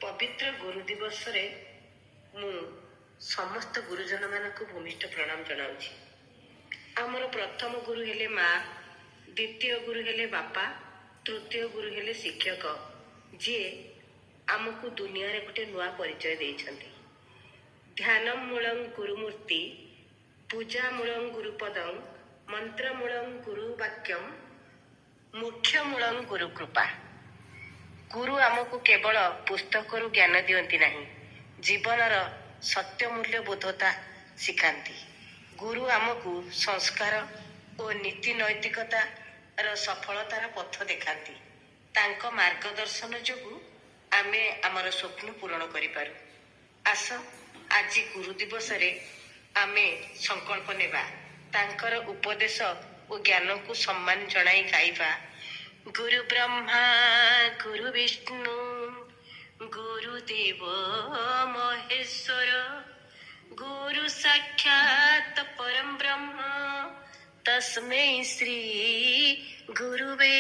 पवित्र गुरु दिवस रे मु समस्त गुरुजन मानक भूमिष्ठ प्रणाम जनाऊछि। आमर प्रथम गुरु हेले माँ, द्वितीय गुरु हेले बापा, तृतीय गुरु हेले शिक्षक, जी आमको दुनिया रे गोटे नुआ परिचय देइछन्ति। ध्यान मूलं गुरुमूर्ति, पूजा मूलं गुरुपदं, मंत्र मूलं गुरु वाक्यम, मुख्य मूलं गुरु कृपा। गुरु आमको केवल पुस्तक ज्ञान दियंती नहीं, जीवनर सत्य मूल्य बोधता शिखाती। गुरु आमको संस्कार और नीति नैतिकता सफलतार पथ देखाती। तांको मार्गदर्शन जोगु आमे आमर स्वप्न पूरण करिपारु। आस आज गुरु दिवस रे आमे संकल्प नेबा, तांकर उपदेश और ज्ञान को सम्मान जनाई गाइबा। गुरु ब्रह्मा गुरु विष्णु गुरुदेव महेश्वर, गुरु साक्षात परम ब्रह्म, तस्मै श्री गुरुवे